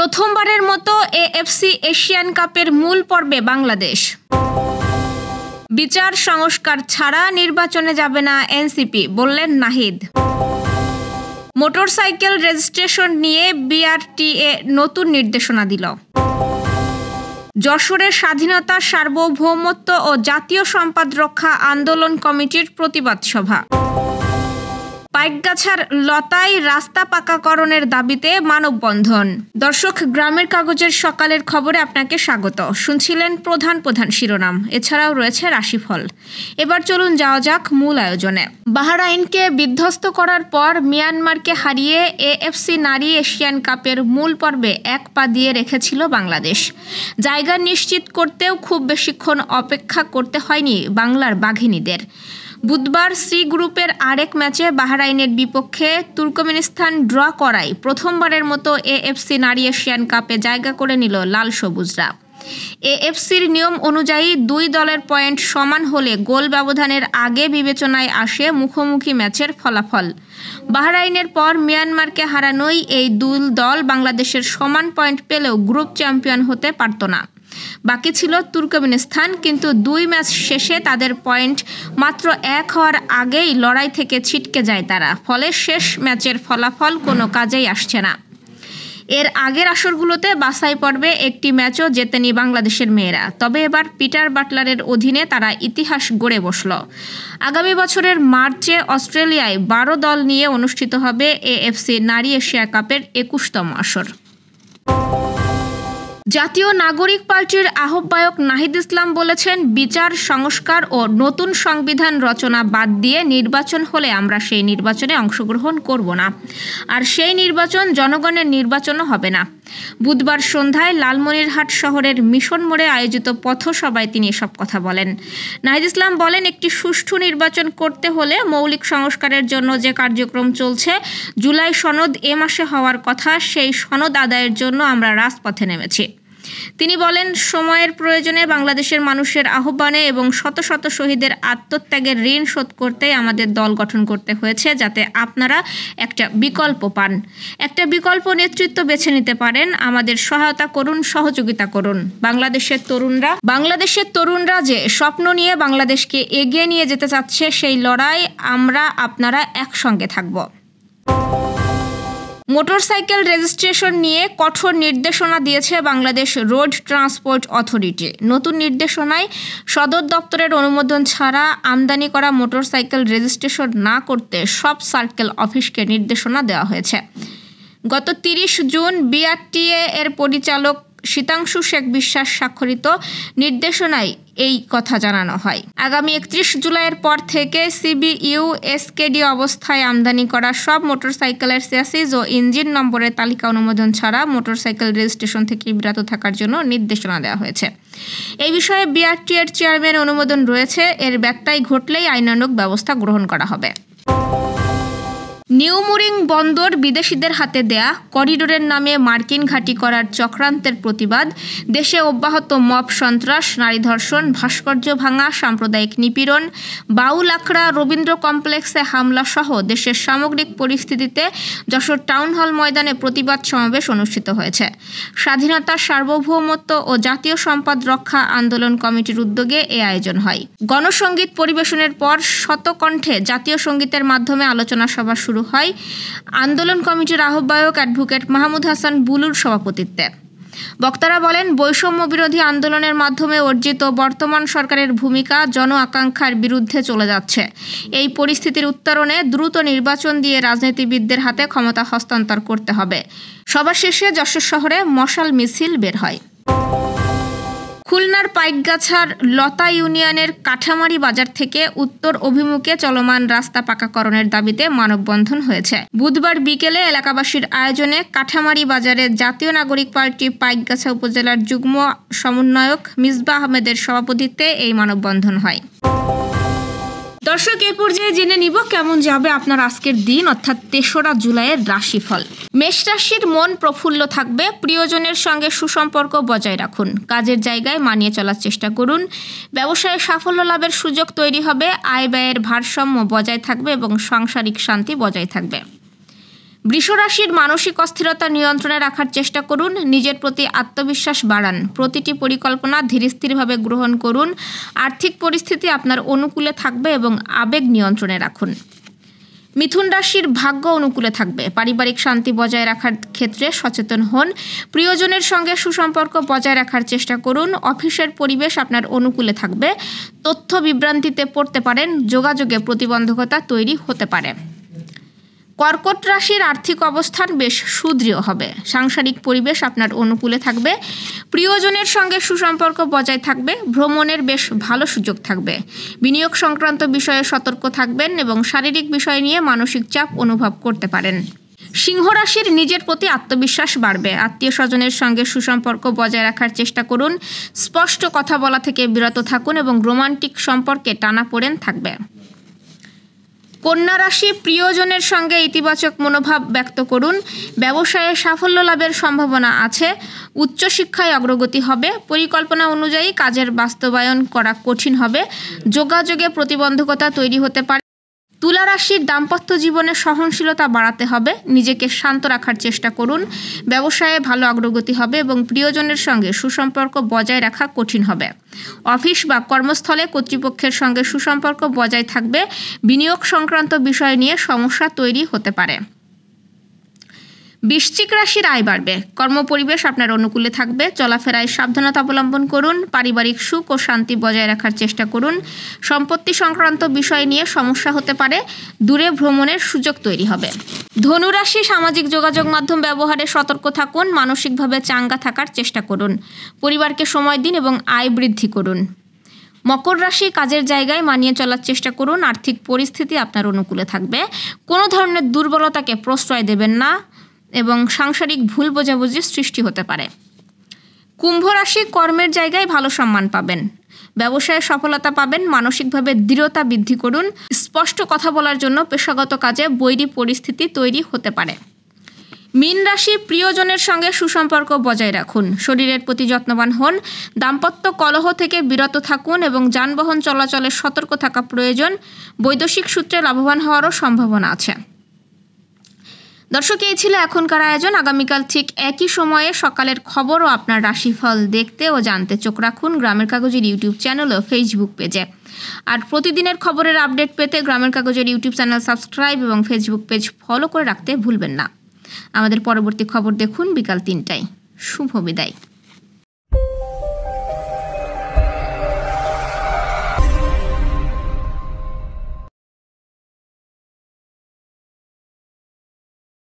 প্রথমবারের মতো AFC Asian কাপের মূল পর্বে বাংলাদেশ। বিচার সংস্কার ছাড়া নির্বাচনে যাবে না এনসিপি, বললেন নাহিদ। মোটরসাইকেল রেজিস্ট্রেশন নিয়ে বিআরটিএ নতুন নির্দেশনা দিল। যশোরে স্বাধীনতা, সার্বভৌমত্ব ও জাতীয় সম্পদ রক্ষা আন্দোলন কমিটির প্রতিবাদ সভা। পাইকগাছার লতায় রাস্তা পাকাকরণের দাবিতে মানববন্ধন। দর্শক, গ্রামের কাগজের সকালের খবরে আপনাকে স্বাগত। শুনছিলেন প্রধান প্রধান শিরোনাম, এছাড়াও রয়েছে রাশিফল। এবার চলুন যাওয়া যাক মূল আয়োজনে। বাহরাইনকে বিধ্বস্ত করার পর মিয়ানমারকে হারিয়ে এএফসি নারী এশিয়ান কাপের মূল পর্বে এক পা দিয়ে রেখেছিল বাংলাদেশ। জায়গা নিশ্চিত করতেও খুব বেশিক্ষণ অপেক্ষা করতে হয়নি বাংলার বাঘিনীদের। বুধবার সি গ্রুপের আরেক ম্যাচে বাহরাইনের বিপক্ষে তুর্কমেনিস্তান ড্র করায় প্রথমবারের মতো এএফসি নারী এশিয়ান কাপে জায়গা করে নিল লাল সবুজরা। এএফসির নিয়ম অনুযায়ী দুই দলের পয়েন্ট সমান হলে গোল ব্যবধানের আগে বিবেচনায় আসে মুখোমুখি ম্যাচের ফলাফল। বাহরাইনের পর মিয়ানমারকে হারানোই এই দুই দল বাংলাদেশের সমান পয়েন্ট পেলেও গ্রুপ চ্যাম্পিয়ন হতে পারত না। বাকি ছিল তুর্কমেনিস্তান, কিন্তু দুই ম্যাচ শেষে তাদের পয়েন্ট মাত্র এক হওয়ার আগেই লড়াই থেকে ছিটকে যায় তারা। ফলে শেষ ম্যাচের ফলাফল কোনো কাজেই আসছে না। এর আগের আসরগুলোতে বাছাই পর্বে একটি ম্যাচও জেতেনি বাংলাদেশের মেয়েরা। তবে এবার পিটার বাটলারের অধীনে তারা ইতিহাস গড়ে বসল। আগামী বছরের মার্চে অস্ট্রেলিয়ায় 12 দল নিয়ে অনুষ্ঠিত হবে এএফসি নারী এশিয়া কাপের 21তম আসর। জাতীয় নাগরিক পার্টির আহ্বায়ক নাহিদ ইসলাম বলেছেন, বিচার সংস্কার ও নতুন সংবিধান রচনা বাদ দিয়ে নির্বাচন হলে আমরা সেই নির্বাচনে অংশগ্রহণ করব না, আর সেই নির্বাচন জনগণের নির্বাচনও হবে না। বুধবার সন্ধ্যায় লালমনিরহাট শহরের মিশন মোড়ে আয়োজিত পথসভায় তিনি এসব কথা বলেন। নাহিদ ইসলাম বলেন, একটি সুষ্ঠু নির্বাচন করতে হলে মৌলিক সংস্কারের জন্য যে কার্যক্রম চলছে, জুলাই সনদ এ মাসে হওয়ার কথা, সেই সনদ আদায়ের জন্য আমরা রাজপথে নেমেছি। তিনি বলেন, সময়ের প্রয়োজনে বাংলাদেশের মানুষের আহ্বানে এবং শত শত শহীদের আত্মত্যাগের ঋণ শোধ করতে আমাদের দল গঠন করতে হয়েছে, যাতে আপনারা একটা বিকল্প পান, একটা বিকল্প নেতৃত্ব বেছে নিতে পারেন। আমাদের সহায়তা করুন, সহযোগিতা করুন। বাংলাদেশের তরুণরা যে স্বপ্ন নিয়ে বাংলাদেশকে এগিয়ে নিয়ে যেতে চাচ্ছে, সেই লড়াই আমরা আপনারা একসঙ্গে থাকব। মোটরসাইকেল রেজিস্ট্রেশন নিয়ে কঠোর নির্দেশনা দিয়েছে বাংলাদেশ রোড ট্রান্সপোর্ট অথরিটি। নতুন নির্দেশনায় সদর দপ্তরের অনুমোদন ছাড়া আমদানি করা মোটরসাইকেল রেজিস্ট্রেশন না করতে সব সার্কেল অফিসকে নির্দেশনা দেওয়া হয়েছে। গত 30 জুন বিআরটিএ এর পরিচালক শীতাংশু শেখ বিশ্বাস স্বাক্ষরিত নির্দেশনায় এই কথা জানানো হয়। আগামী 31 জুলাইয়ের পর থেকে সিবিইউ এসকেডি অবস্থায় আমদানি করা সব মোটরসাইকেলের চ্যাসিস ও ইঞ্জিন নম্বরের তালিকা অনুমোদন ছাড়া মোটরসাইকেল রেজিস্ট্রেশন থেকে বিরত থাকার জন্য নির্দেশনা দেওয়া হয়েছে। এই বিষয়ে বিআরটিএর চেয়ারম্যান অনুমোদন রয়েছে। এর ব্যত্যয় ঘটলেই আইনানুগ ব্যবস্থা গ্রহণ করা হবে। নিউ মুরিং বন্দর বিদেশিদের হাতে দেয়া করিডোরের নামে মার্কিন ঘাঁটি করার চক্রান্তের প্রতিবাদ, দেশে অব্যাহত মব সন্ত্রাস, নারী ধর্ষণ, ভাস্কর্য ভাঙা, সাম্প্রদায়িক নিপীড়ন, বাউল আখড়া, রবীন্দ্র কমপ্লেক্সে হামলা সহ দেশের সামগ্রিক পরিস্থিতিতে যশোর টাউন হল ময়দানে প্রতিবাদ সমাবেশ অনুষ্ঠিত হয়েছে। স্বাধীনতা, সার্বভৌমত্ব ও জাতীয় সম্পদ রক্ষা আন্দোলন কমিটির উদ্যোগে এ আয়োজন হয়। গণসংগীত পরিবেশনের পর শতকণ্ঠে জাতীয় সঙ্গীতের মাধ্যমে আলোচনা সভা শুরু হয় আন্দোলন কমিটির আহ্বায়ক অ্যাডভোকেট মাহমুদ হাসান বুলুর সভাপতিত্বে। বক্তারা বলেন, বৈষম্য বিরোধী আন্দোলনের মাধ্যমে অর্জিত বর্তমান সরকারের ভূমিকা জন আকাঙ্ক্ষার বিরুদ্ধে চলে যাচ্ছে। এই পরিস্থিতির উত্তরণে দ্রুত নির্বাচন দিয়ে রাজনীতিবিদদের হাতে ক্ষমতা হস্তান্তর করতে হবে। সভা শেষে যশোর শহরে মশাল মিছিল বের হয়। খুলনার পাইকগাছার লতা ইউনিয়নের কাঠামারি বাজার থেকে উত্তর অভিমুখে চলমান রাস্তা পাকাকরণের দাবিতে মানববন্ধন হয়েছে। বুধবার বিকেলে এলাকাবাসীর আয়োজনে কাঠামারি বাজারে জাতীয় নাগরিক পার্টি পাইকগাছা উপজেলার যুগ্ম সমন্বয়ক মিসবাহ আহমেদের সভাপতিত্বে এই মানববন্ধন হয়। দর্শক, এই পর্যায়ে জেনে নিব কেমন যাবে আপনার আজকের দিন, অর্থাৎ 3রা জুলাইয়ের রাশিফল। মেষ রাশির মন প্রফুল্ল থাকবে। প্রিয়জনের সঙ্গে সুসম্পর্ক বজায় রাখুন। কাজের জায়গায় মানিয়ে চলার চেষ্টা করুন। ব্যবসায়ে সাফল্য লাভের সুযোগ তৈরি হবে। আয় ব্যয়ের ভারসাম্য বজায় থাকবে এবং সাংসারিক শান্তি বজায় থাকবে। বৃষ রাশির মানসিক অস্থিরতা নিয়ন্ত্রণে রাখার চেষ্টা করুন, নিজের প্রতি আত্মবিশ্বাস বাড়ান, প্রতিটি পরিকল্পনা ধীরস্থিরভাবে গ্রহণ করুন, আর্থিক পরিস্থিতি আপনার অনুকূলে থাকবে এবং আবেগ নিয়ন্ত্রণে রাখুন। মিথুন রাশির ভাগ্য অনুকূলে থাকবে, পারিবারিক শান্তি বজায় রাখার ক্ষেত্রে সচেতন হন, প্রিয়জনের সঙ্গে সুসম্পর্ক বজায় রাখার চেষ্টা করুন, অফিসের পরিবেশ আপনার অনুকূলে থাকবে, তথ্য বিভ্রান্তিতে পড়তে পারেন, যোগাযোগে প্রতিবন্ধকতা তৈরি হতে পারে। কর্কট রাশির আর্থিক অবস্থান বেশ সুদৃঢ় হবে, সাংসারিক পরিবেশ আপনার অনুকূলে থাকবে, প্রিয়জনের সঙ্গে সুসম্পর্ক বজায় থাকবে, ভ্রমণের বেশ ভালো সুযোগ থাকবে, বিনিয়োগ সংক্রান্ত বিষয়ে সতর্ক থাকবেন এবং শারীরিক বিষয় নিয়ে মানসিক চাপ অনুভব করতে পারেন। সিংহ রাশির নিজের প্রতি আত্মবিশ্বাস বাড়বে, আত্মীয় স্বজনের সঙ্গে সুসম্পর্ক বজায় রাখার চেষ্টা করুন, স্পষ্ট কথা বলা থেকে বিরত থাকুন এবং রোমান্টিক সম্পর্কে টানাপোড়েন থাকবে। কন্যা রাশি প্রিয়জনের সঙ্গে ইতিবাচক মনোভাব ব্যক্ত করুন, ব্যবসায়ে সাফল্য লাভের সম্ভাবনা আছে, উচ্চশিক্ষায় অগ্রগতি হবে, পরিকল্পনা অনুযায়ী কাজের বাস্তবায়ন করা কঠিন হবে, যোগাযোগে প্রতিবন্ধকতা তৈরি হতে পারে। তুলা রাশির দাম্পত্য জীবনে সহনশীলতা বাড়াতে হবে, নিজেকে শান্ত রাখার চেষ্টা করুন, ব্যবসায়ে ভালো অগ্রগতি হবে এবং প্রিয়জনের সঙ্গে সুসম্পর্ক বজায় রাখা কঠিন হবে। অফিস বা কর্মস্থলে কর্তৃপক্ষের সঙ্গে সুসম্পর্ক বজায় থাকবে, বিনিয়োগ সংক্রান্ত বিষয় নিয়ে সমস্যা তৈরি হতে পারে। বৃশ্চিক রাশির আয় বাড়বে, কর্মপরিবেশ আপনার অনুকূলে থাকবে, চলাফেরায় সাবধানতা অবলম্বন করুন, পারিবারিক সুখ ও শান্তি বজায় রাখার চেষ্টা করুন, সম্পত্তি সংক্রান্ত বিষয় নিয়ে সমস্যা হতে পারে, দূরে ভ্রমণের সুযোগ তৈরি হবে। ধনু রাশি সামাজিক যোগাযোগ মাধ্যম ব্যবহারে সতর্ক থাকুন, মানসিকভাবে চাঙ্গা থাকার চেষ্টা করুন, পরিবারকে সময় দিন এবং আয় বৃদ্ধি করুন। মকর রাশি কাজের জায়গায় মানিয়ে চলার চেষ্টা করুন, আর্থিক পরিস্থিতি আপনার অনুকূলে থাকবে, কোনো ধরনের দুর্বলতাকে প্রশ্রয় দেবেন না এবং সাংসারিক ভুল বোঝাবুঝির সৃষ্টি হতে পারে। কুম্ভ রাশি কর্মের জায়গায় ভালো সম্মান পাবেন, ব্যবসায়ে সফলতা পাবেন, মানসিকভাবে দৃঢ়তা বৃদ্ধি করুন, স্পষ্ট কথা বলার জন্য পেশাগত কাজে বৈরী পরিস্থিতি তৈরি হতে পারে। মীন রাশি প্রিয়জনের সঙ্গে সুসম্পর্ক বজায় রাখুন, শরীরের প্রতি যত্নবান হন, দাম্পত্য কলহ থেকে বিরত থাকুন এবং যানবাহন চলাচলে সতর্ক থাকা প্রয়োজন, বৈদেশিক সূত্রে লাভবান হওয়ারও সম্ভাবনা আছে। দর্শক, এই ছিল এখনকার আয়োজন। আগামীকাল ঠিক একই সময়ে সকালের খবর ও আপনার রাশিফল দেখতে ও জানতে চোখ রাখুন গ্রামের কাগজের ইউটিউব চ্যানেল ও ফেসবুক পেজে। আর প্রতিদিনের খবরের আপডেট পেতে গ্রামের কাগজের ইউটিউব চ্যানেল সাবস্ক্রাইব এবং ফেসবুক পেজ ফলো করে রাখতে ভুলবেন না। আমাদের পরবর্তী খবর দেখুন বিকাল ৩টায়। শুভ বিদায়।